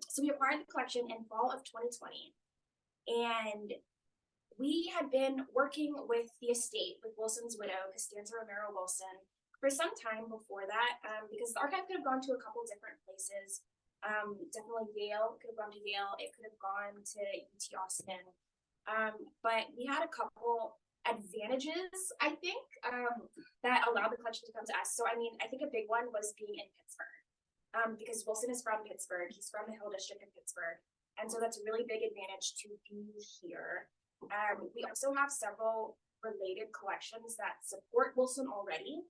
So we acquired the collection in fall of 2020, and we had been working with the estate, with Wilson's widow, Costanza Romero Wilson, for some time before that, because the archive could have gone to a couple different places. Definitely Yale, could have gone to Yale, it could have gone to UT Austin. But we had a couple advantages, I think, that allowed the collection to come to us. So, I mean, I think a big one was being in Pittsburgh, because Wilson is from Pittsburgh, he's from the Hill District of Pittsburgh. And so that's a really big advantage to be here. We also have several related collections that support Wilson already.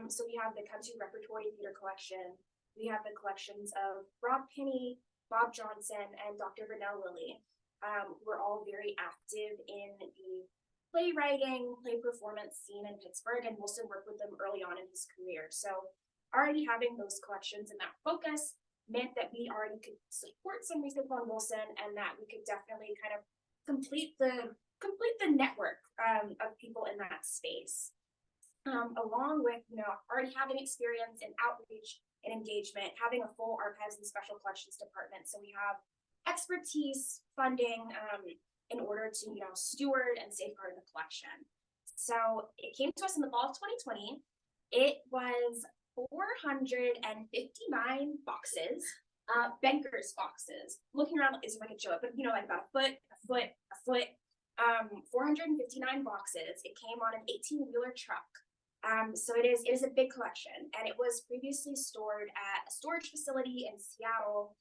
So we have the Country Repertory Theater Collection. We have the collections of Rob Penny, Bob Johnson, and Dr. Vernell Lilly. We're all very active in the playwriting, play performance scene in Pittsburgh, and Wilson worked with them early on in his career. So already having those collections and that focus meant that we already could support some research on Wilson, and that we could definitely kind of complete the network of people in that space, along with already having experience in outreach and engagement, having a full archives and special collections department. So we have expertise, funding, in order to steward and safeguard the collection. So it came to us in the fall of 2020. It was 459 boxes, bankers boxes. Looking around as if I could show it, but like about a foot, 459 boxes. It came on an 18-wheeler truck. So it is a big collection, and it was previously stored at a storage facility in Seattle.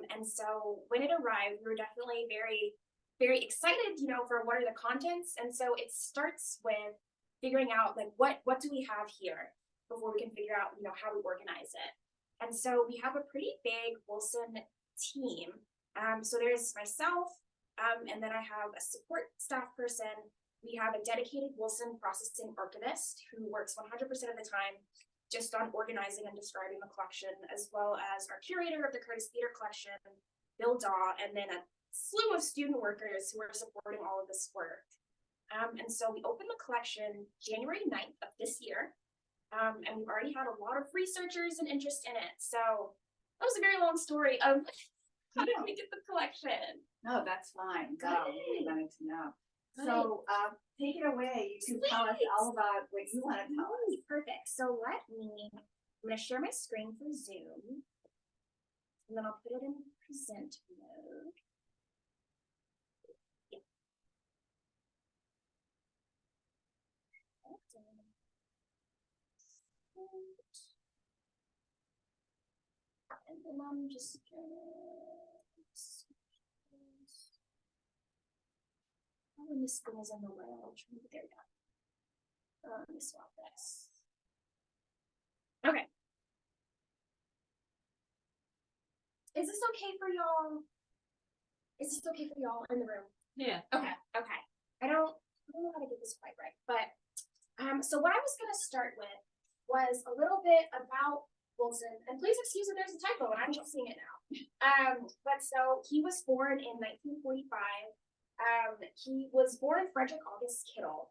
And so when it arrived, we were definitely very, very excited, for what are the contents. And so it starts with figuring out like what do we have here before we can figure out how we organize it. And so we have a pretty big Wilson team. So there's myself, and then I have a support staff person. We have a dedicated Wilson processing archivist who works 100% of the time just on organizing and describing the collection, as well as our curator of the Curtis Theater Collection, Bill Daw, and then a slew of student workers who are supporting all of this work. And so we opened the collection January 9th of this year. And we've already had a lot of researchers and interest in it. So that was a very long story of how did we get the collection? No, that's fine. We wanted to know. So take it away. You can tell us all about what you want to tell us. Perfect. So I'm going to share my screen for Zoom. And then I'll put it in present mode. Yeah. And then I'm just when this thing is in the way, I'll try to there we go. Let me swap this. Okay. Is this okay for y'all? Is this okay for y'all in the room? Yeah. Okay. I don't know how to get this quite right, but so what I was gonna start with was a little bit about Wilson, and please excuse if there's a typo, and I'm just seeing it now. But so he was born in 1945. He was born Frederick August Kittle,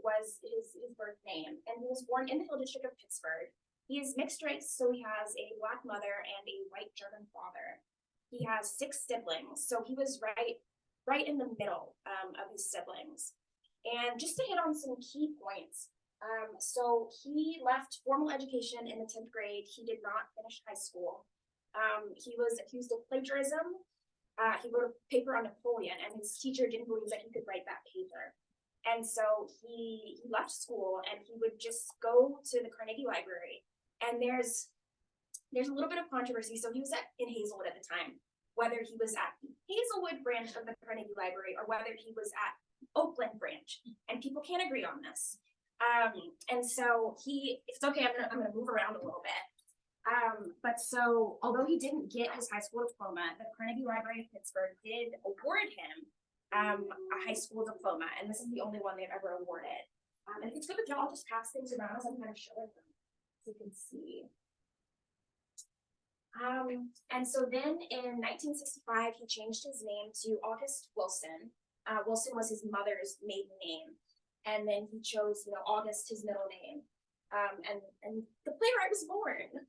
was his birth name, and he was born in the Hill District of Pittsburgh. He is mixed race, so he has a Black mother and a white German father. He has 6 siblings, so he was right in the middle of his siblings. And just to hit on some key points, so he left formal education in the 10th grade. He did not finish high school. He was accused of plagiarism. He wrote a paper on Napoleon, and his teacher didn't believe that he could write that paper. And so he left school, and he would just go to the Carnegie Library. And there's a little bit of controversy. So he was in Hazelwood at the time, whether he was at the Hazelwood branch of the Carnegie Library or whether he was at Oakland branch, and people can't agree on this. And so it's okay, I'm gonna move around a little bit. But so although he didn't get his high school diploma, the Carnegie Library of Pittsburgh did award him a high school diploma, and this is the only one they've ever awarded. And if it's good with y'all, I'll just pass things around as I'm kind of showing them, so you can see. And so then in 1965, he changed his name to August Wilson. Wilson was his mother's maiden name. And then he chose, August, his middle name. And the playwright was born.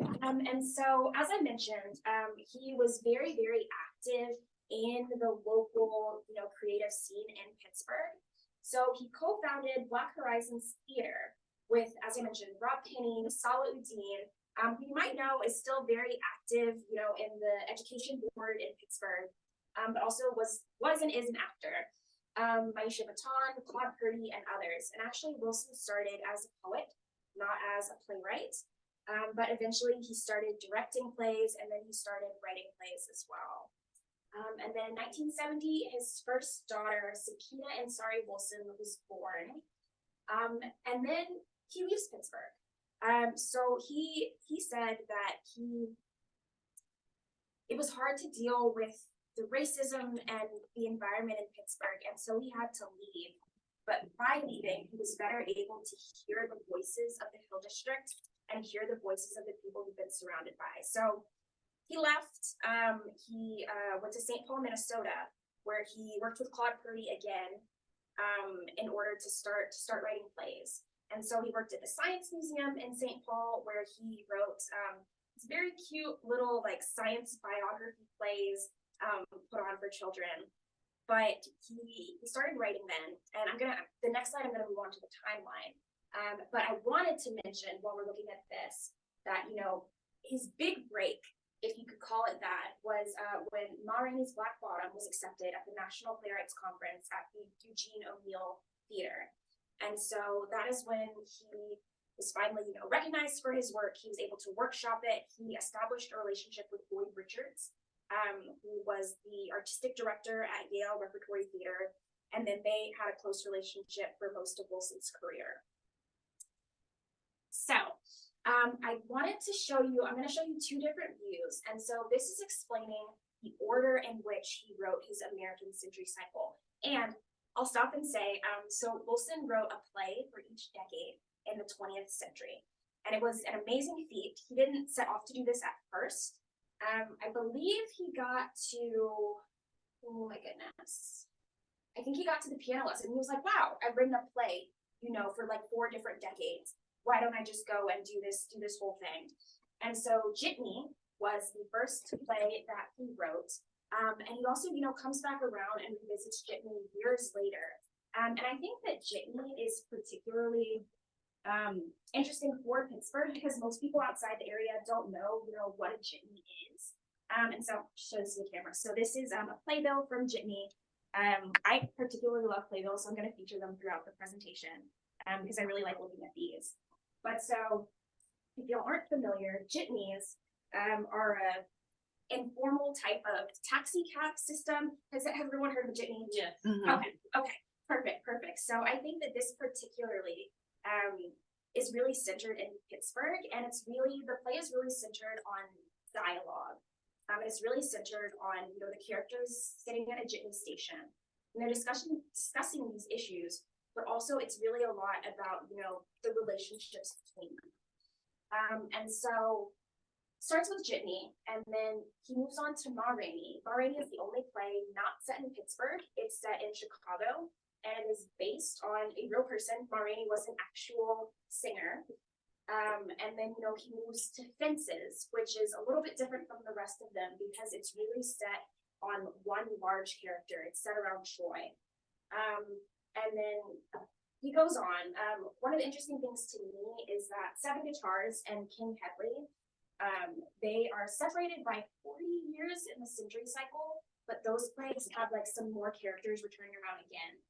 And so, as I mentioned, he was very, very active in the local, creative scene in Pittsburgh. So he co-founded Black Horizons Theater with, as I mentioned, Rob Penny, Sala Udine, who you might know is still very active, in the education board in Pittsburgh, but also was and is an actor. Maisha Baton, Claude Purdy, and others. And actually, Wilson started as a poet, not as a playwright. But eventually he started directing plays, and then he started writing plays as well. And then in 1970, his first daughter, Sakina Ansari Wilson, was born. And then he leaves Pittsburgh. So he said that it was hard to deal with the racism and the environment in Pittsburgh, and so he had to leave. But by leaving, he was better able to hear the voices of the Hill District and hear the voices of the people he'd been surrounded by. So he left, he went to St. Paul, Minnesota, where he worked with Claude Purdy again, in order to start writing plays. And so he worked at the Science Museum in St. Paul, where he wrote these very cute little science biography plays put on for children. But he started writing then, and the next slide I'm gonna move on to the timeline. But I wanted to mention while we're looking at this that, his big break, if you could call it that, was when Ma Rainey's Black Bottom was accepted at the National Playwrights Conference at the Eugene O'Neill Theater. And so that is when he was finally, recognized for his work. He was able to workshop it. He established a relationship with Boyd Richards, who was the artistic director at Yale Repertory Theater. And then they had a close relationship for most of Wilson's career. So I wanted to show you, I'm going to show you two different views. And so this is explaining the order in which he wrote his American Century Cycle. And I'll stop and say, so Wilson wrote a play for each decade in the 20th century. And it was an amazing feat. He didn't set off to do this at first. I believe he got to, oh my goodness. I think he got to the piano lesson. He was like, wow, I've written a play, for 4 different decades. Why don't I just go and do this whole thing? And so Jitney was the first play that he wrote. And he also, comes back around and revisits Jitney years later. And I think that Jitney is particularly interesting for Pittsburgh because most people outside the area don't know, what a Jitney is. And so I'll show this to the camera. So this is a playbill from Jitney. I particularly love playbills, so I'm going to feature them throughout the presentation because I really like looking at these. But so, if y'all aren't familiar, jitneys are a informal type of taxi cab system. Has everyone heard of a jitney? Yes. Mm-hmm. Okay, perfect. So I think that this particularly is really centered in Pittsburgh, and the play is really centered on dialogue. It's really centered on, the characters sitting at a jitney station, and they're discussing these issues. But also it's really a lot about, the relationships between them. And so starts with Jitney, and then he moves on to Ma Rainey. Ma Rainey is the only play not set in Pittsburgh. It's set in Chicago, and it is based on a real person. Ma Rainey was an actual singer. And then, he moves to Fences, which is a little bit different from the rest of them because it's really set on one large character. It's set around Troy. And then he goes on. One of the interesting things to me is that Seven Guitars and King Hedley, they are separated by 40 years in the century cycle, but those plays have some more characters returning around again.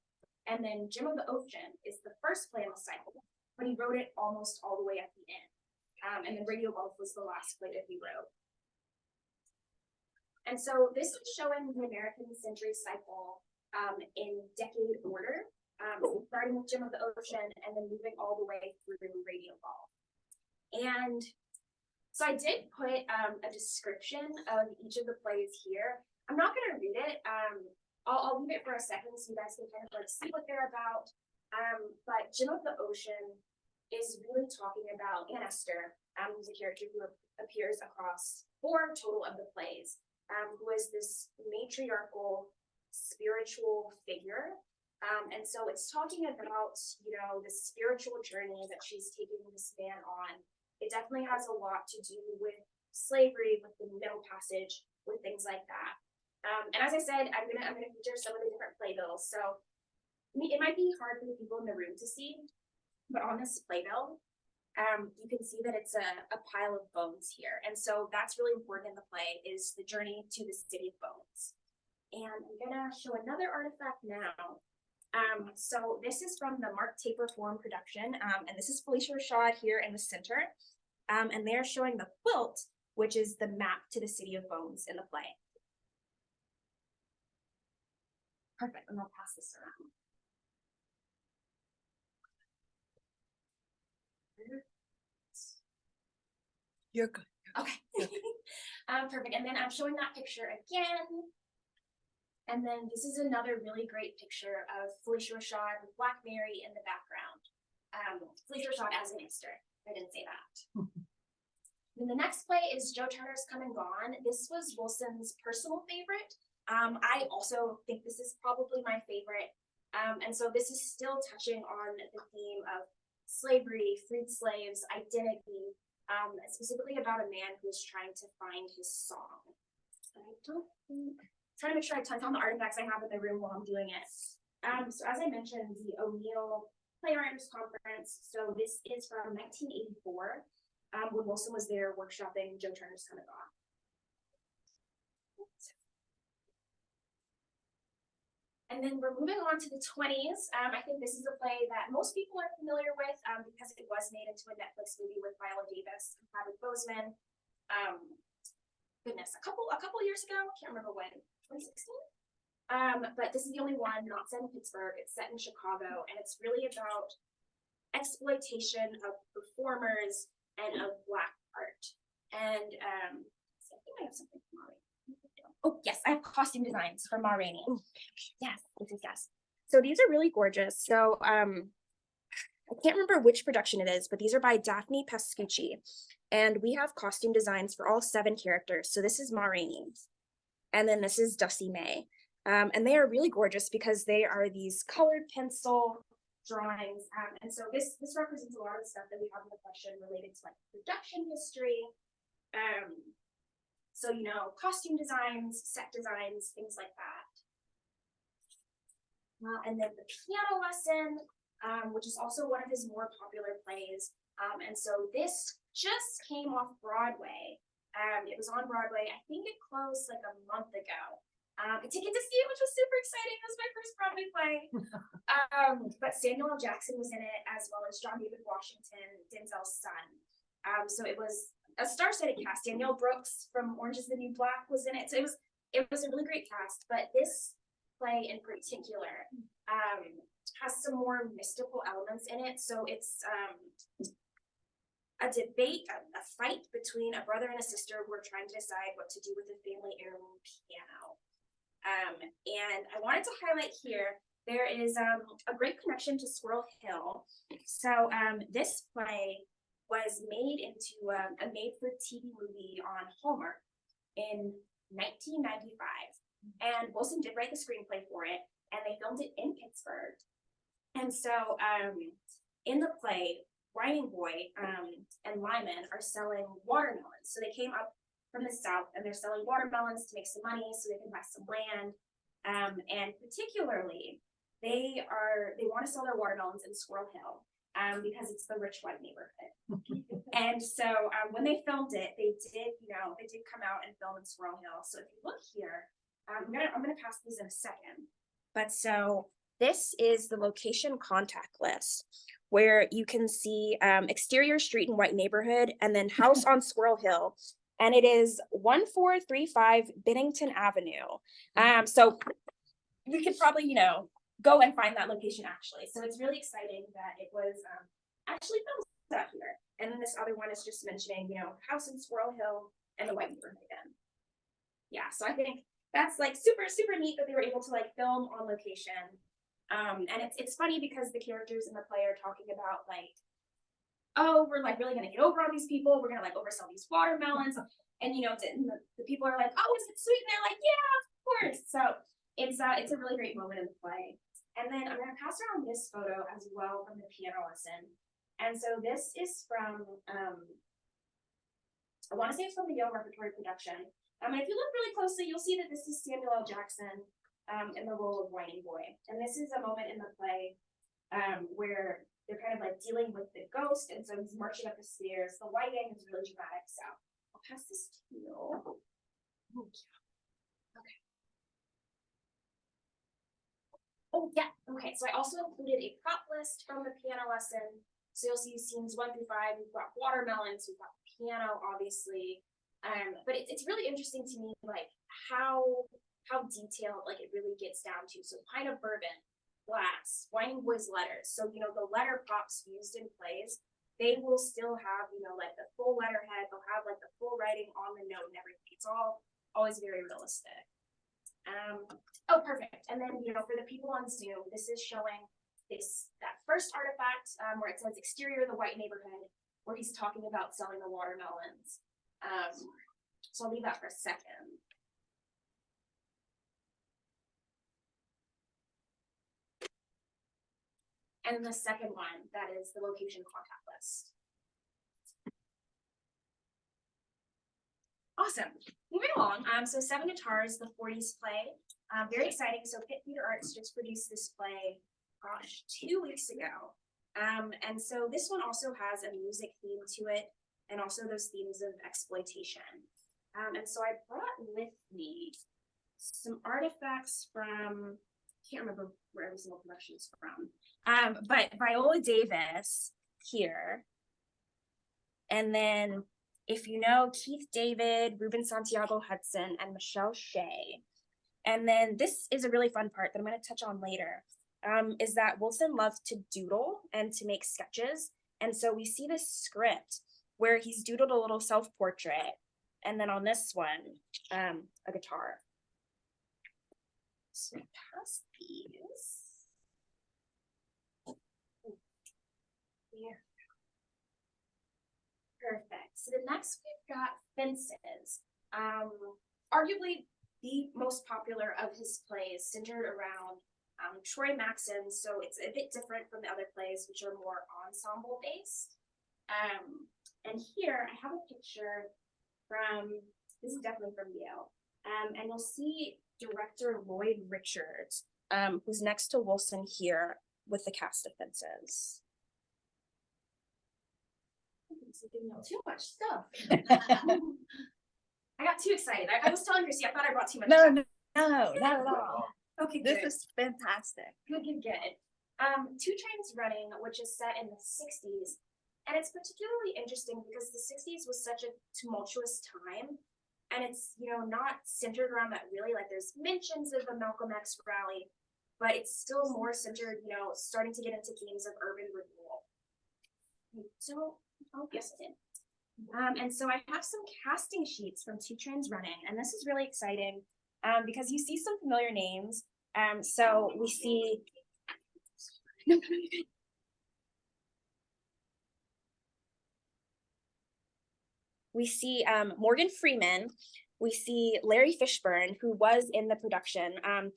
And then Jim of the Ocean is the first play in the cycle, but he wrote it almost all the way at the end. And then Radio Golf was the last play that he wrote. And so this is showing the American Century Cycle in decade order, starting with Jim of the Ocean and then moving all the way through Radio Golf. And so I did put a description of each of the plays here. I'm not going to read it. I'll leave it for a second so you guys can kind of see what they're about. But Jim of the Ocean is really talking about Aunt Esther, who's a character who appears across 4 total of the plays, who is this matriarchal spiritual figure. And so it's talking about, the spiritual journey that she's taking this man on. it definitely has a lot to do with slavery, with the Middle Passage, with things like that. And as I said, I'm gonna feature some of the different playbills. So it might be hard for the people in the room to see, but on this playbill, you can see that it's a pile of bones here. And so that's really important in the play, is the journey to the city of bones. And I'm gonna show another artifact now. So this is from the Mark Taper Forum production, and this is Felicia Rashad here in the center. And they're showing the quilt, which is the map to the city of bones in the play. Perfect, and I'll pass this around. You're good. Okay. Perfect. And then I'm showing that picture again. And then this is another really great picture of Felicia Rashad with Black Mary in the background. Felicia Rashad as an Easter. I didn't say that. Then the next play is Joe Turner's Come and Gone. This was Wilson's personal favorite. I also think this is probably my favorite. And so this is still touching on the theme of slavery, freed slaves, identity, specifically about a man who is trying to find his song. I don't think, trying to make sure I touch on the artifacts I have in the room while I'm doing it. So as I mentioned, the O'Neill Playwriters Conference. So this is from 1984, when Wilson was there workshopping Joe Turner's Come and Gone. And then we're moving on to the 20s. I think this is a play that most people are familiar with because it was made into a Netflix movie with Viola Davis and Chadwick Boseman. Goodness, a couple years ago, I can't remember when, 2016. But this is the only one not set in Pittsburgh. It's set in Chicago, and it's really about exploitation of performers and of Black art. And I think I have something from Maureen. Oh yes, I have costume designs from Maureen. Yes, yes. So these are really gorgeous. So I can't remember which production it is, but these are by Daphne Pascucci. And we have costume designs for all 7 characters. So this is Maureen. And then this is Dusty May. And they are really gorgeous because they are these colored pencil drawings. And so this represents a lot of the stuff that we have in the question related to like production history. So, you know, costume designs, set designs, things like that. And then the piano lesson, which is also one of his more popular plays. And so this just came off Broadway. It was on Broadway. I think it closed like a month ago. I did get to see it, which was super exciting. It was my first Broadway play. But Samuel L. Jackson was in it, as well as John David Washington, Denzel's son. So it was a star-studded cast. Danielle Brooks from Orange is the New Black was in it. So it was a really great cast. But this play in particular has some more mystical elements in it. So it's a debate, a fight between a brother and a sister who are trying to decide what to do with the family heirloom piano. And I wanted to highlight here, there is a great connection to Squirrel Hill. So this play was made into a made-for-TV movie on Hallmark in 1995. And Wilson did write the screenplay for it, and they filmed it in Pittsburgh. And so in the play, Whining Boy and Lyman are selling watermelons. So they came up from the south, and they're selling watermelons to make some money so they can buy some land. And particularly, they want to sell their watermelons in Squirrel Hill because it's the rich white neighborhood. And so when they filmed it, they did come out and film in Squirrel Hill. So if you look here, I'm gonna pass these in a second. But so this is the location contact list, where you can see exterior street in white neighborhood and then house on Squirrel Hill. And it is 1435 Bennington Avenue. So we could probably, go and find that location actually. So it's really exciting that it was actually filmed out here. And then this other one is just mentioning, house in Squirrel Hill and the white neighborhood again. Yeah, so I think that's like super, super neat that they were able to like film on location. And it's funny because the characters in the play are talking about like, oh, we're like really gonna get over on these people. We're gonna like oversell these watermelons. And the people are like, oh, is it sweet? And they're like, yeah, of course. So it's a really great moment in the play. And then I'm gonna pass around this photo as well from the piano lesson. And so this is from I want to say it's from the Yale Repertory production. And if you look really closely, you'll see that this is Samuel L. Jackson in the role of Whining Boy. And this is a moment in the play where they're kind of like dealing with the ghost, and so he's marching up the stairs. The lighting is really dramatic, so I'll pass this to you. Oh, yeah. Okay. Oh, yeah. Okay, so I also included a prop list from the piano lesson. So you'll see scenes 1 through 5. We've got watermelons, we've got piano, obviously. But it's really interesting to me, like how detailed like it really gets down to. So pint of bourbon, glass, Whining Boy's letters. So the letter props used in plays, they will still have like the full letterhead. They'll have like the full writing on the note and everything. It's all always very realistic. Oh, perfect. And then for the people on Zoom, this is showing that first artifact where it says exterior of the white neighborhood, where he's talking about selling the watermelons. So I'll leave that for a second. And the second one, that is the location contact list. Awesome. Moving along. So Seven Guitars, the 40s play. Very exciting. So Pitt Theater Arts just produced this play, gosh, 2 weeks ago. And so this one also has a music theme to it, and also those themes of exploitation. And so I brought with me some artifacts from, can't remember where every single production is from, but Viola Davis here. And then if you know Keith David, Ruben Santiago Hudson, and Michelle Shea. And then this is a really fun part that I'm going to touch on later, is that Wilson loved to doodle and to make sketches. And so we see this script where he's doodled a little self-portrait. And then on this one, a guitar. So pass these. Yeah. Perfect. So the next we've got Fences. Arguably the most popular of his plays, centered around Troy Maxon. So it's a bit different from the other plays, which are more ensemble based. And here I have a picture from, this is definitely from Yale. And you'll see director Lloyd Richards, who's next to Wilson here with the cast of Fences. I didn't know too much stuff. I got too excited. I was telling Chrissy, I thought I brought too much stuff. No, not at all. Okay, This good. is fantastic. Good. Two Trains Running, which is set in the 60s. And it's particularly interesting because the 60s was such a tumultuous time. And it's, not centered around that really, like there's mentions of the Malcolm X rally, but it's still more centered, starting to get into themes of urban renewal. So, yes, I did. And so I have some casting sheets from Two Trains Running, and this is really exciting because you see some familiar names. So we see. We see Morgan Freeman. We see Larry Fishburne, who was in the production. And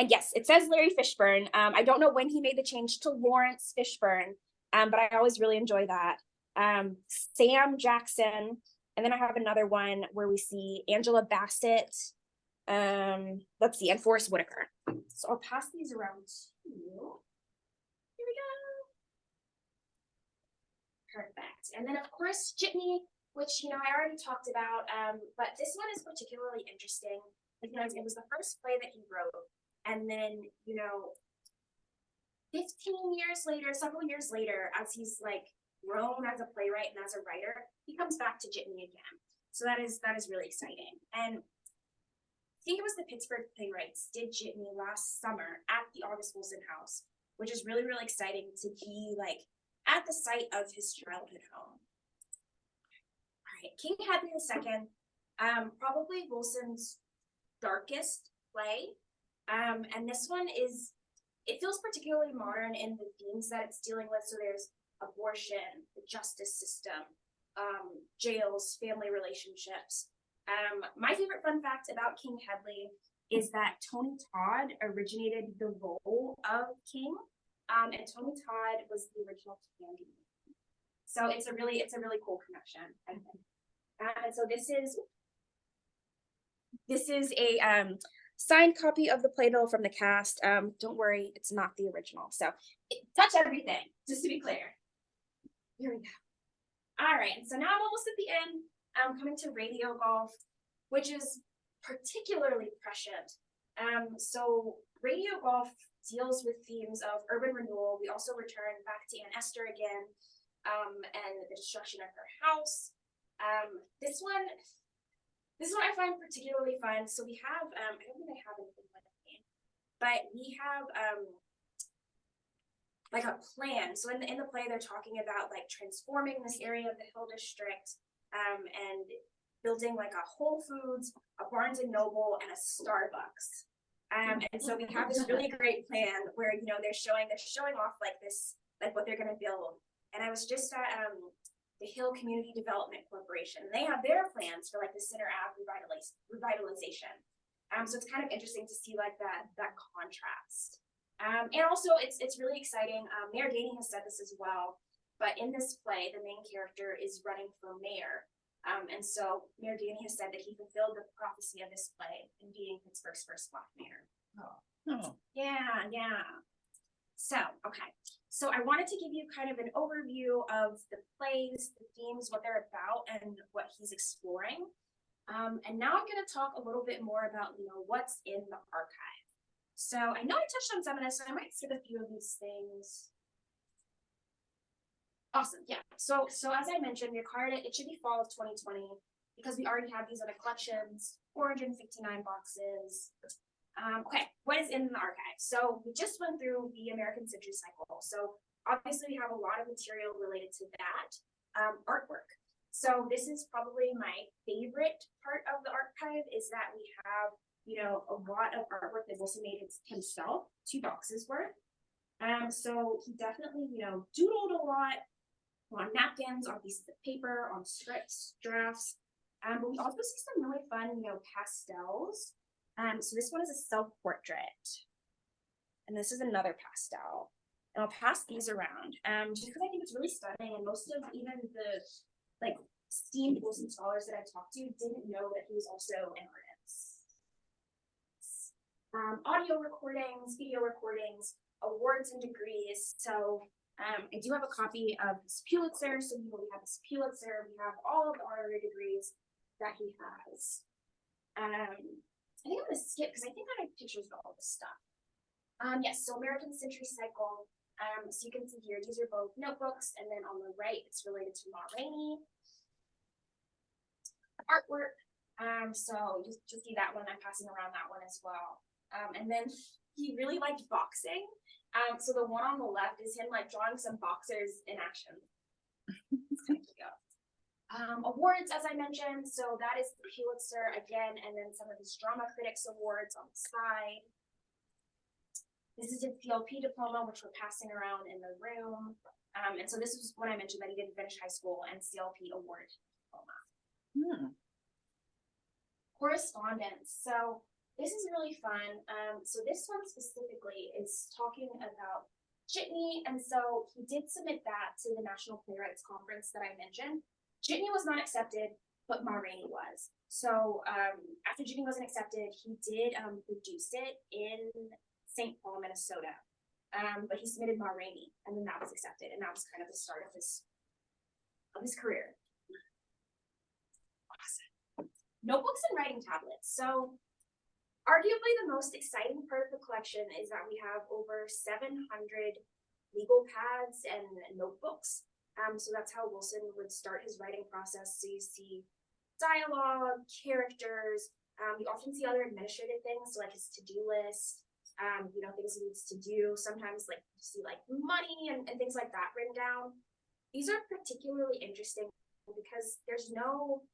yes, it says Larry Fishburne. I don't know when he made the change to Lawrence Fishburne, but I always really enjoy that. Sam Jackson. And then I have another one where we see Angela Bassett. Let's see, and Forrest Whitaker. So I'll pass these around to you. Here we go. Perfect. And then of course, Jitney, which, I already talked about, but this one is particularly interesting because it was the first play that he wrote. And then, 15 years later, several years later, as he's like grown as a playwright and as a writer, he comes back to Jitney again. So that is really exciting. And I think it was the Pittsburgh playwrights did Jitney last summer at the August Wilson House, which is really, really exciting to be like at the site of his childhood home. King Hedley II, probably Wilson's darkest play. And this one it feels particularly modern in the themes that it's dealing with. So there's abortion, the justice system, jails, family relationships. My favorite fun fact about King Hedley is that Tony Todd originated the role of King, and Tony Todd was the original Candy. So it's a really cool connection, I think. And so this is a signed copy of the playbill from the cast. Don't worry, it's not the original. So touch everything, just to be clear. Here we go. All right, so now I'm almost at the end. I'm coming to radio golf, which is particularly prescient. So radio golf deals with themes of urban renewal. We also return back to Aunt Esther again, and the destruction of her house. This one I find particularly fun. So we have, I don't think I have anything like that, but we have like a plan. So in the play, they're talking about like transforming this area of the Hill District, and building like a Whole Foods, a Barnes and Noble, and a Starbucks. And so we have this really great plan where, you know, they're showing off like this, like what they're gonna build. And I was just at the Hill Community Development Corporation. They have their plans for like the Center Ave revitalization. So it's kind of interesting to see like that contrast. And also it's really exciting. Mayor Daney has said this as well, but in this play, the main character is running for mayor. And so Mayor Daney has said that he fulfilled the prophecy of this play in being Pittsburgh's first Black mayor. Oh. Yeah. So, okay. So I wanted to give you kind of an overview of the plays, the themes, what they're about, and what he's exploring. And now I'm going to talk a little bit more about, you know, what's in the archive. So I know I touched on some of this, so I might skip a few of these things. Awesome, yeah. So as I mentioned, we acquired it. It should be fall of 2020 because we already have these other collections, 459 boxes. Okay, what is in the archive? So we just went through the American Century Cycle. So obviously we have a lot of material related to that. Artwork. So this is probably my favorite part of the archive is that we have, you know, a lot of artwork that Wilson made himself, 2 boxes worth. So he definitely, you know, doodled a lot on napkins, on pieces of paper, on scripts, drafts. But we also see some really fun, you know, pastels. So this one is a self-portrait. And this is another pastel. And I'll pass these around, just because I think it's really stunning. And most of even the, like, esteemed Wilson scholars that I talked to didn't know that he was also an artist. Audio recordings, video recordings, awards and degrees. So I do have a copy of his Pulitzer. So we have his Pulitzer. We have all of the honorary degrees that he has. I think I'm gonna skip because I think I have pictures of all this stuff. Yes, so American Century Cycle. So you can see here, these are both notebooks, and then on the right, it's related to Ma Rainey. Artwork. So just to see that one, I'm passing around that one as well. And then he really liked boxing. So the one on the left is him like drawing some boxers in action. It's kind of cute. Awards, as I mentioned, so that is the Pulitzer again, and then some of his Drama Critics Awards on the side. This is his CLP diploma, which we're passing around in the room. And so this was when I mentioned that he didn't finish high school and CLP award diploma. Correspondence. So this is really fun. So this one specifically is talking about Jitney, and so he did submit that to the National Playwrights Conference that I mentioned. Jitney was not accepted, but Ma Rainey was. So after Jitney wasn't accepted, he did produce it in St. Paul, Minnesota. But he submitted Ma Rainey, and then that was accepted, and that was kind of the start of his career. Awesome. Notebooks and writing tablets. So arguably the most exciting part of the collection is that we have over 700 legal pads and notebooks. So that's how Wilson would start his writing process. So you see dialogue, characters. You often see other administrative things, so like his to-do list, you know, things he needs to do. Sometimes like you see like money and things like that written down. These are particularly interesting because there's no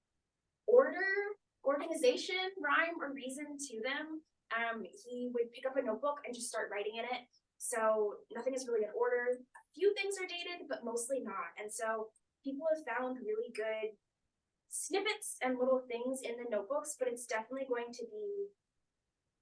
order, organization, rhyme, or reason to them. He would pick up a notebook and just start writing in it. So nothing is really in order. A few things are dated, but mostly not. And so people have found really good snippets and little things in the notebooks, but it's definitely going to be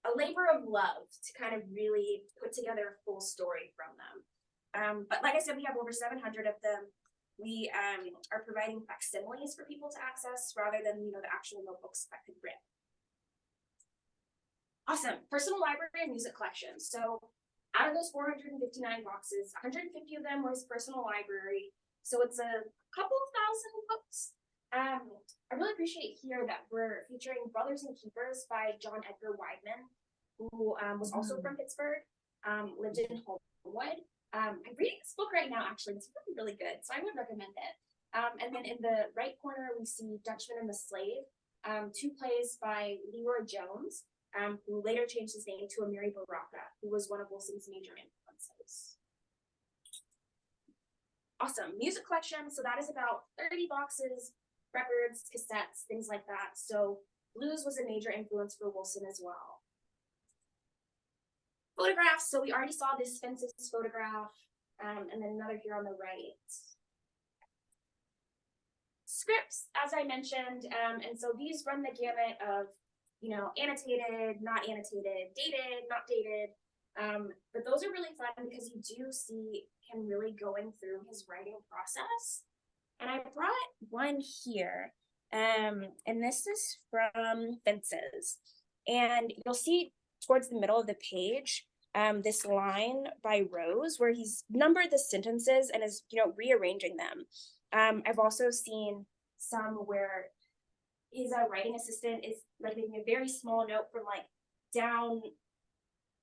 a labor of love to kind of really put together a full story from them. But like I said, we have over 700 of them. We are providing facsimiles for people to access rather than, the actual notebooks that could rip. Awesome. Personal library and music collection. So out of those 459 boxes, 150 of them was personal library. So it's a couple thousand books. I really appreciate here that we're featuring Brothers and Keepers by John Edgar Wideman, who was also from Pittsburgh, lived in Homewood. I'm reading this book right now, actually. It's really, really good, so I would recommend it. And then in the right corner, we see Dutchman and the Slave, two plays by Leroy Jones, who later changed his name to Amiri Baraka, who was one of Wilson's major influences. Awesome. Music collection, so that is about 30 boxes, records, cassettes, things like that. So blues was a major influence for Wilson as well. Photographs, so we already saw this Fences photograph, and then another here on the right. Scripts, as I mentioned, and so these run the gamut of, annotated, not annotated, dated, not dated, but those are really fun because you do see him really going through his writing process. And I brought one here, and this is from Fences, and you'll see towards the middle of the page, this line by Rose where he's numbered the sentences and is, rearranging them. I've also seen some where his writing assistant is like making a very small note from like down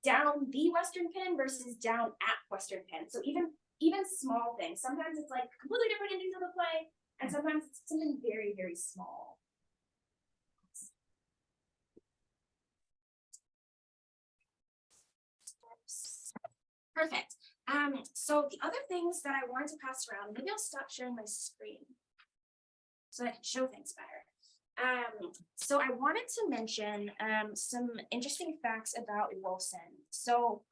the Western Pen versus down at Western Pen. So even small things. Sometimes it's like completely different endings of the play, and sometimes it's something very, very small. Perfect. So the other things that I wanted to pass around, maybe I'll stop sharing my screen so I can show things better. So I wanted to mention some interesting facts about Wilson. So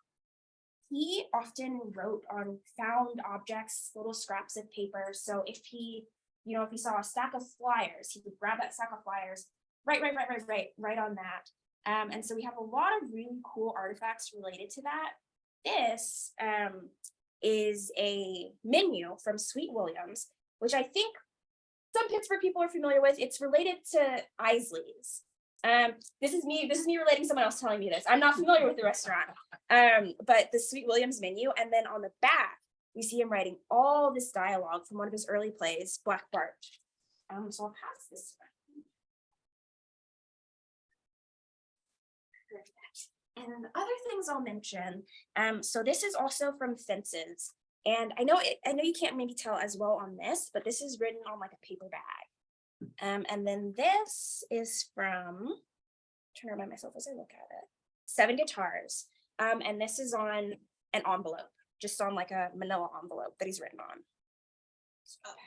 he often wrote on found objects, little scraps of paper. So if he, if he saw a stack of flyers, he would grab that stack of flyers, right on that. And so we have a lot of really cool artifacts related to that. This is a menu from Sweet Williams, which I think some Pittsburgh people are familiar with. It's related to Isley's. This is me relating someone else telling me this. I'm not familiar with the restaurant, but the Sweet Williams menu. And then on the back, we see him writing all this dialogue from one of his early plays, Black Bart. So I'll pass this around. Perfect. And the other things I'll mention, so this is also from Fences. And I know you can't maybe tell as well on this, but this is written on like a paper bag. And then this is from, I'm trying to remind myself as I look at it, 7 Guitars. And this is on an envelope, just on like a manila envelope that he's written on.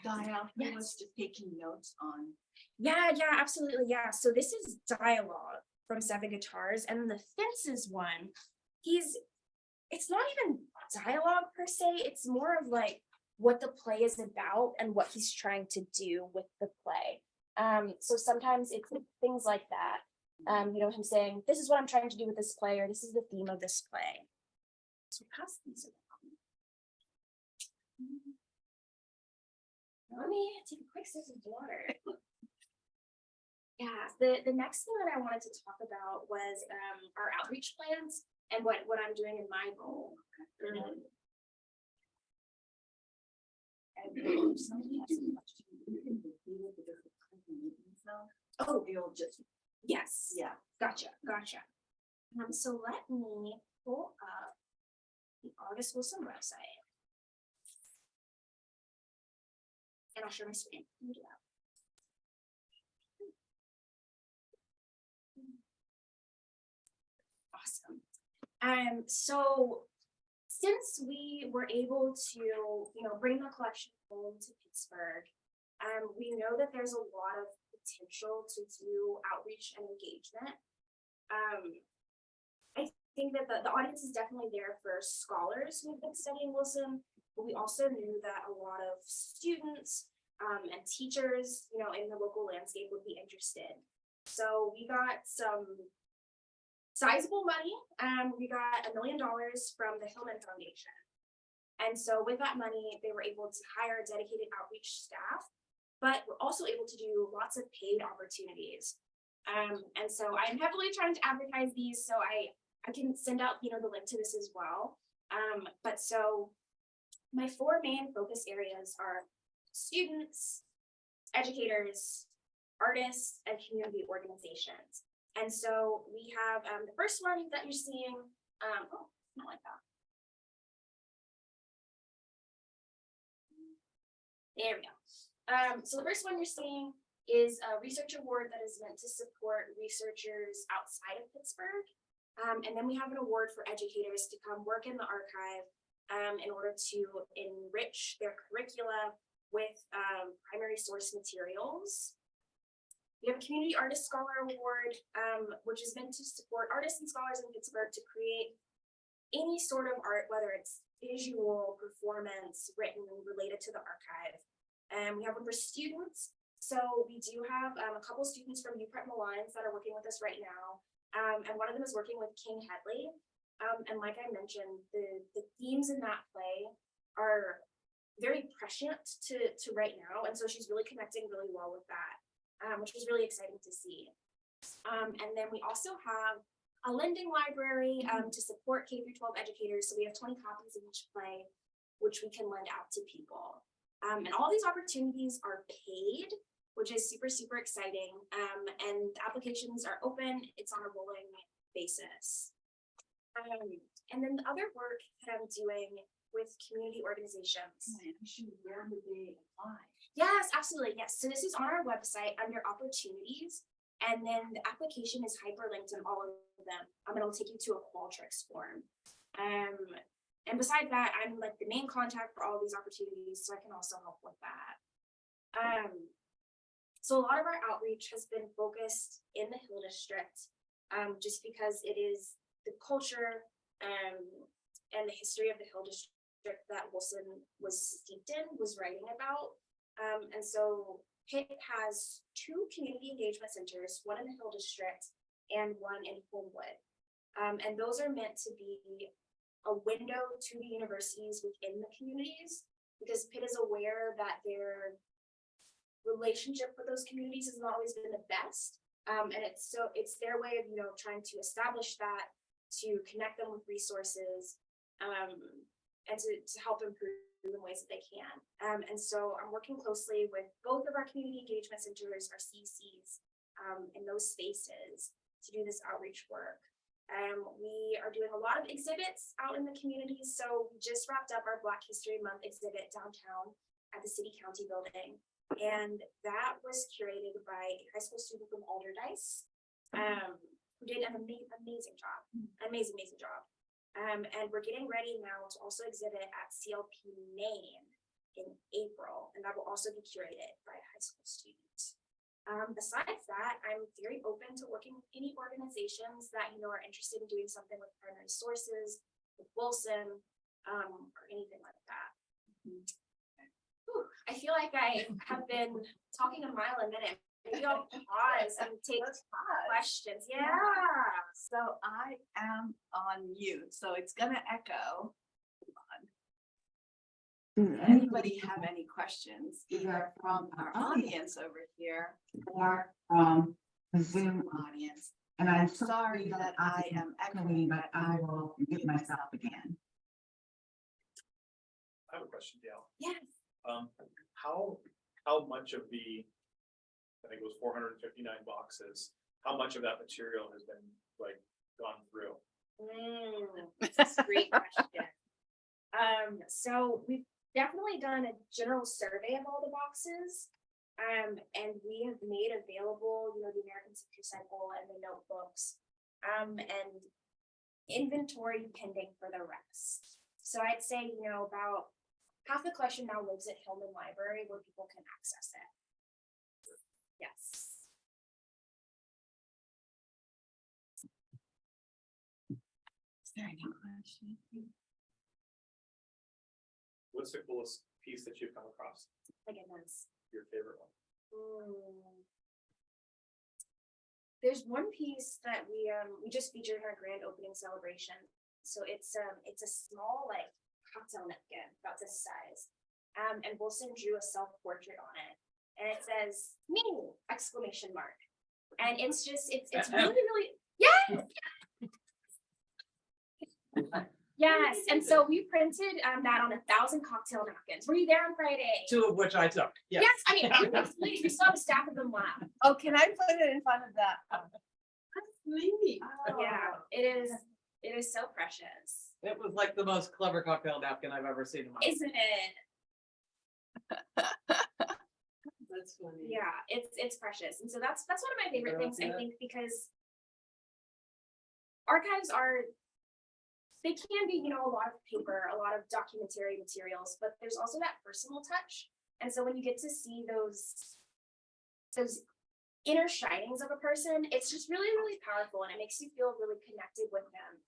Dial, he was just taking notes on. Yeah, absolutely. Yeah. So this is dialogue from 7 Guitars, and the Fences one, it's not even dialogue per se, it's more of like what the play is about and what he's trying to do with the play. So sometimes it's things like that. Him saying, this is what I'm trying to do with this play, or this is the theme of this play. So pass these around. Let me take a quick sip of water. Yeah, the next thing that I wanted to talk about was our outreach plans and what I'm doing in my role. Oh, you'll just, yes. yeah. Gotcha. So let me pull up the August Wilson website. And I'll share my screen. Let me do that. Awesome. So since we were able to, bring the collection home to Pittsburgh, we know that there's a lot of potential to do outreach and engagement. I think that the audience is definitely there for scholars who've been studying Wilson, but we also knew that a lot of students and teachers, in the local landscape would be interested. So we got some sizable money. We got $1 million from the Hillman Foundation. And so with that money, they were able to hire dedicated outreach staff, but we're also able to do lots of paid opportunities. And so I'm heavily trying to advertise these, so I can send out, the link to this as well. But so my 4 main focus areas are students, educators, artists, and community organizations. And so we have the first one that you're seeing, oh, not like that. There we go. So the first one you're seeing is a research award that is meant to support researchers outside of Pittsburgh. And then we have an award for educators to come work in the archive in order to enrich their curricula with primary source materials. We have a Community Artist Scholar Award, which is meant to support artists and scholars in Pittsburgh to create any sort of art, whether it's visual, performance, written, related to the archive. We have one for students. So we do have a couple students from UPrep Malines that are working with us right now. And one of them is working with King Headley. And like I mentioned, the themes in that play are very prescient to right now. And so she's really connecting really well with that, which was really exciting to see. And then we also have a lending library to support K-12 educators. So we have 20 copies of each play, which we can lend out to people. And all these opportunities are paid, which is super, super exciting. And the applications are open. It's on a rolling basis. And then the other work that I'm doing with community organizations. Where would they apply? Yes, absolutely. Yes. So this is on our website under opportunities. And then the application is hyperlinked in all of them. It'll take you to a Qualtrics form. And besides that, I'm like the main contact for all these opportunities, so I can also help with that. So a lot of our outreach has been focused in the Hill District, just because it is the culture and the history of the Hill District that Wilson was steeped in, was writing about. And so Pitt has 2 community engagement centers, one in the Hill District and one in Homewood. And those are meant to be a window to the universities within the communities, because Pitt is aware that their relationship with those communities has not always been the best. And it's their way of, trying to establish that, to connect them with resources, and to help improve in ways that they can. And so I'm working closely with both of our community engagement centers, our CCs, in those spaces to do this outreach work. We are doing a lot of exhibits out in the community. So we just wrapped up our Black History Month exhibit downtown at the City County building. And that was curated by a high school student from Alderdice, who did an amazing job, amazing job. And we're getting ready now to also exhibit at CLP Maine in April, and that will also be curated by a high school student. Besides that, I'm very open to working with any organizations that, are interested in doing something with primary sources, with Wilson, or anything like that. Whew, I feel like I have been talking a mile a minute. Maybe I'll pause and take questions. Yeah. So I am on mute, so it's gonna echo. Does anybody have any questions, either from our audience over here or from the Zoom audience? And I'm sorry that I am echoing, but I will mute myself again. I have a question, Diael. Yes. How much of the, I think it was 459 boxes, how much of that material has been gone through? That's a great question. So we've definitely done a general survey of all the boxes. And we have made available, the American Century Cycle and the notebooks, and inventory pending for the rest. So I'd say, about half the collection now lives at Hillman Library, where people can access it. Yes. Is there any question? What's the coolest piece that you've come across? My goodness. Your favorite one? There's one piece that we just featured in our grand opening celebration. So it's a small cocktail napkin about this size. And Wilson drew a self-portrait on it. And it says, me, exclamation mark. And it's just, it's really, really, yes! Yes, and so we printed that on 1,000 cocktail napkins. Were you there on Friday? 2 of which I took, yes. Yes, I mean, we saw the stack of them laugh. Oh, can I put it in front of that? Neat. Yeah, it is so precious, It was like the most clever cocktail napkin I've ever seen in my life. isn't it? That's funny. Yeah, it's precious, and so that's one of my favorite things, I Yeah. think, because archives are, they can be, a lot of paper, a lot of documentary materials, but there's also that personal touch. And so when you get to see those inner shinings of a person, it's just really, really powerful, and it makes you feel really connected with them.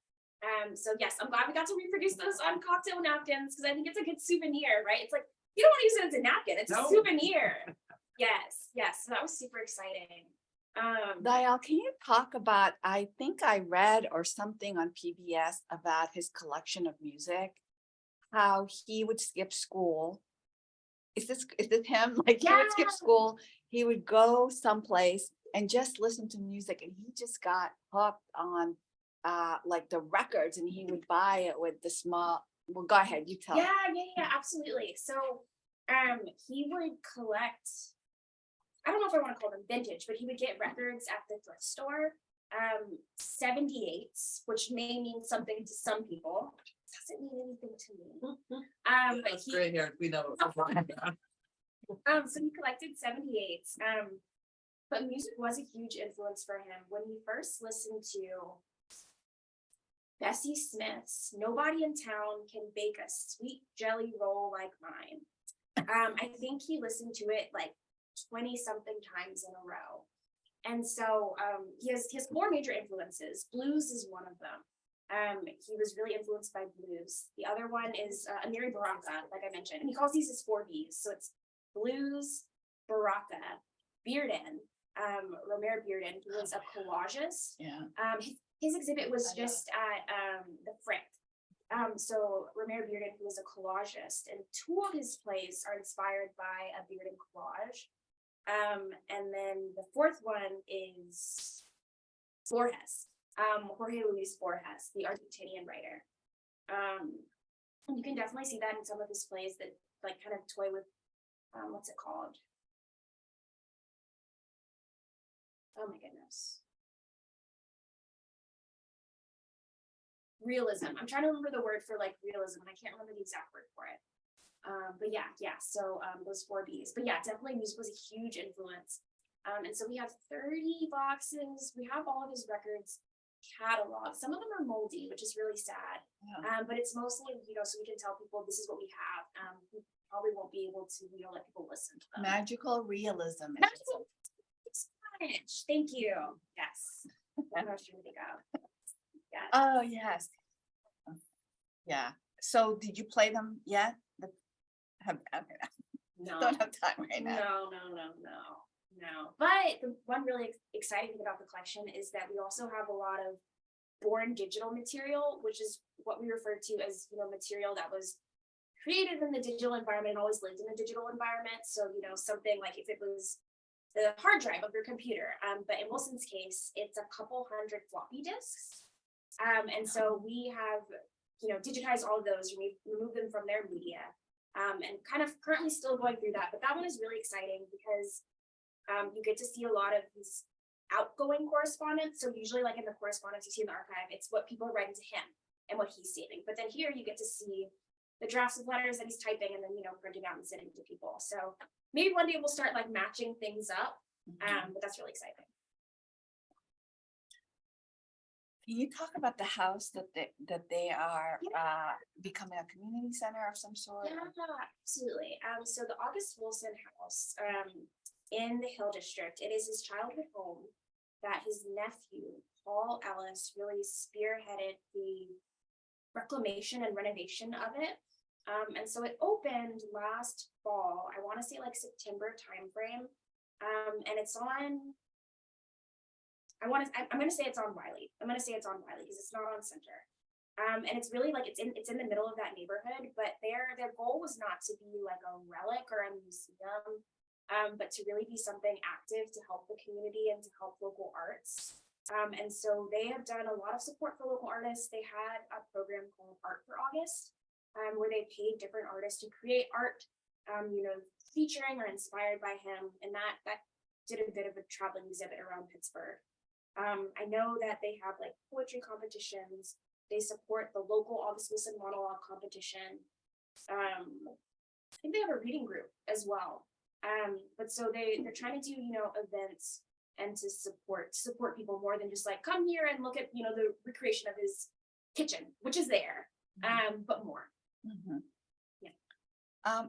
So yes, I'm glad we got to reproduce those on cocktail napkins, because I think it's a good souvenir, right? It's like, you don't want to use it as a napkin, it's No. a souvenir. Yes, so that was super exciting. Dial, can you talk about, I think I read or something on PBS about his collection of music, how he would skip school. Is this him? Like he would skip Yeah. school, he would go someplace and just listen to music, and he just got hooked on like the records, and he would buy it with the small, well, go ahead, you tell. Yeah, absolutely. So, he would collect, I don't know if I want to call them vintage, but he would get records at the thrift store. 78s, which may mean something to some people, doesn't mean anything to me. But That's he, great here, we know. what we're talking about. so he collected 78s. But music was a huge influence for him when he first listened to Bessie Smith's "Nobody in Town Can Bake a Sweet Jelly Roll Like Mine." I think he listened to it like 20 something times in a row. And so he has 4 major influences. Blues is one of them. He was really influenced by blues. The other one is Amiri Baraka, like I mentioned. And he calls these his 4 Bs. So it's blues, Baraka, Bearden, Romare Bearden, who was a collagist. Yeah. His exhibit was I know. just at the Frick. So Romare Bearden, who was a collagist, and 2 of his plays are inspired by a Bearden collage. And then the 4th one is Borges, Jorge Luis Borges, the Argentinian writer. And you can definitely see that in some of his plays that like kind of toy with, what's it called? Oh my goodness. Realism. I'm trying to remember the word for like realism, and I can't remember the exact word for it. But yeah. So those 4 Bs. But yeah, definitely music was a huge influence. And so we have 30 boxes. We have all of his records cataloged. Some of them are moldy, which is really sad. Yeah. But it's mostly, so we can tell people this is what we have. We probably won't be able to, let people listen to them. Magical realism. Magical. Thank you. Yes. That's what I was trying to think of. Yeah. Oh, yes. Yeah. So did you play them yet? No. Don't have time right now. No. But the one really exciting thing about the collection is that we also have a lot of born digital material, which is what we refer to as, material that was created in the digital environment and always lived in the digital environment. So, something like if it was the hard drive of your computer. But in Wilson's case, it's a couple hundred floppy disks. And so we have, digitized all of those, remove them from their media, and kind of currently still going through that. But that one is really exciting because you get to see a lot of these outgoing correspondence. So usually like in the correspondence you see in the archive, it's what people are writing to him and what he's saving. But then here you get to see the drafts of letters that he's typing and then, printing out and sending to people. So maybe one day we'll start like matching things up. But that's really exciting. Can you talk about the house that they are becoming a community center of some sort? Yeah, absolutely. So the August Wilson House in the Hill District, it is his childhood home that his nephew, Paul Ellis, really spearheaded the reclamation and renovation of it. And so it opened last fall, I want to say like September timeframe. And it's on, I'm going to say it's on Wiley. I'm going to say it's on Wiley because it's not on Center. And it's really like, it's in the middle of that neighborhood, but their goal was not to be like a relic or a museum, but to really be something active to help the community and to help local arts. And so they have done a lot of support for local artists. They had a program called Art for August, where they paid different artists to create art, featuring or inspired by him. And that did a bit of a traveling exhibit around Pittsburgh. I know that they have like poetry competitions. They support the local August Wilson monologue competition. I think they have a reading group as well. But so they're trying to do, events and to support people more than just like come here and look at, the recreation of his kitchen, which is there, but more. Mhm. Yeah.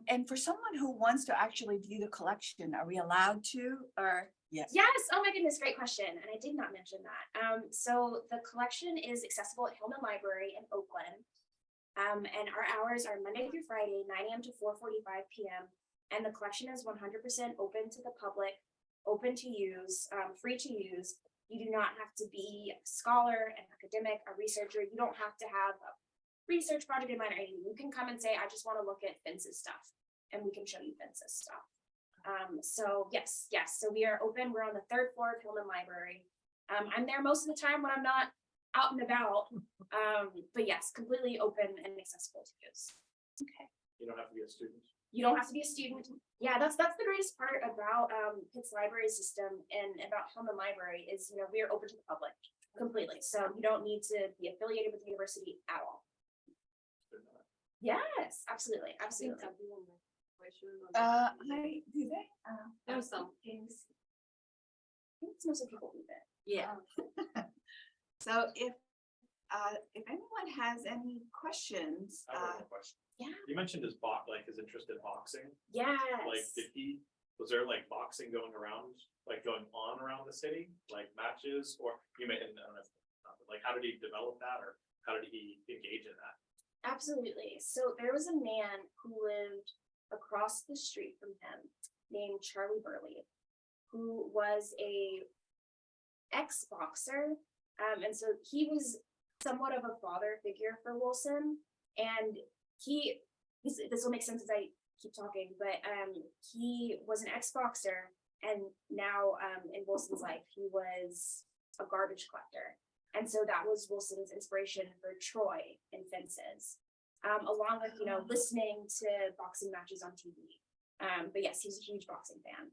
And for someone who wants to actually view the collection, are we allowed to, or? Yes. Yes. Oh my goodness. Great question. And I did not mention that. So the collection is accessible at Hillman Library in Oakland. And our hours are Monday through Friday, 9 a.m. to 4:45 p.m. And the collection is 100% open to the public, open to use, free to use. You do not have to be a scholar, an academic, a researcher. You don't have to have a research project in mind or anything. You can come and say, I just want to look at Vince's stuff, and we can show you Vince's stuff. So yes. So we are open. We're on the 3rd floor of Hillman Library. I'm there most of the time when I'm not out and about. But yes, completely open and accessible to use. Okay. You don't have to be a student. You don't have to be a student. Yeah, that's the greatest part about Pitt's library system and about Hillman Library is, we are open to the public completely. So you don't need to be affiliated with the university at all. Yes, absolutely. Do they? There's some things. I think it's mostly people who it. Yeah. So if anyone has any questions, I have one question. Yeah. You mentioned his his interest in boxing. Yes. Like, was there like boxing going on around the city, like matches, or I don't know, like how did he develop that, or how did he engage in that? Absolutely. So there was a man who lived across the street from him named Charlie Burley, who was a ex-boxer. And so he was somewhat of a father figure for Wilson. And this will make sense as I keep talking, but he was an ex-boxer, and now in Wilson's life, he was a garbage collector. And so that was Wilson's inspiration for Troy and Fences, along with, listening to boxing matches on TV. But yes, he's a huge boxing fan.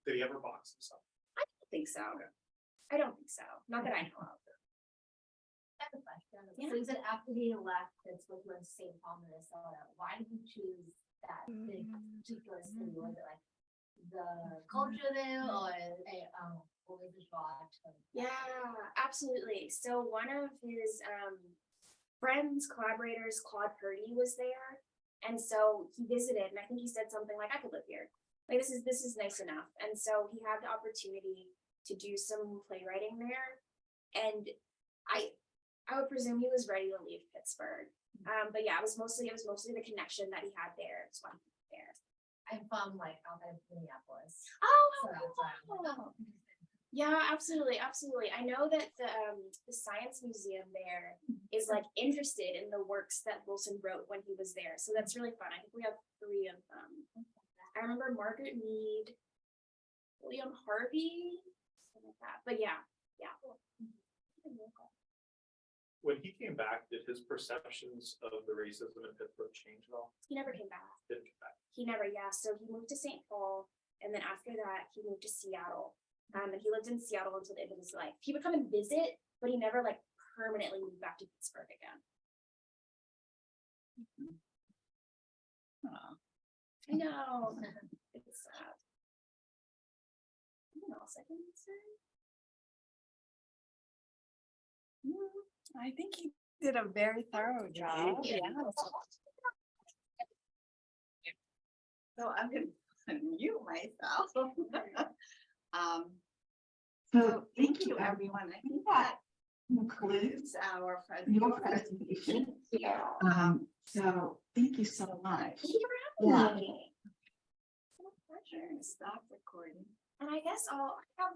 Did he ever box himself? I don't think so. Okay. I don't think so. Not that I know of. I have a question. Yeah. So you said after he left Pittsburgh, went to St. Paul, Minnesota. Why did you choose that big particular city? Was it like the culture there, or what was the draw to? Yeah, absolutely. So one of his friends, collaborators, Claude Purdy, was there. And so he visited, and I think he said something like, I could live here. Like, this is nice enough. And so he had the opportunity to do some playwriting there. And I would presume he was ready to leave Pittsburgh. But yeah, it was mostly the connection that he had there. It's why he was there. I'm from like outside of Minneapolis. Oh, So that's why I'm like, wow. Yeah, absolutely. I know that the Science Museum there is like interested in the works that Wilson wrote when he was there. So that's really fun. I think we have 3 of them. I remember Margaret Mead, William Harvey, something like that. But yeah. When he came back, did his perceptions of the racism in Pittsburgh change at all? He never came back. Didn't come back. He never, yeah. So he moved to St. Paul, and then after that, he moved to Seattle. And he lived in Seattle until the end of his life. He would come and visit, but he never like permanently moved back to Pittsburgh again. Oh. I know. It's sad. Anything else I can say? I think you did a very thorough job. Yeah. So I'm gonna unmute myself. So thank you, everyone. I think that concludes our presentation. So thank you so much. Thank you for having me. My pleasure. Stop recording. And I guess I have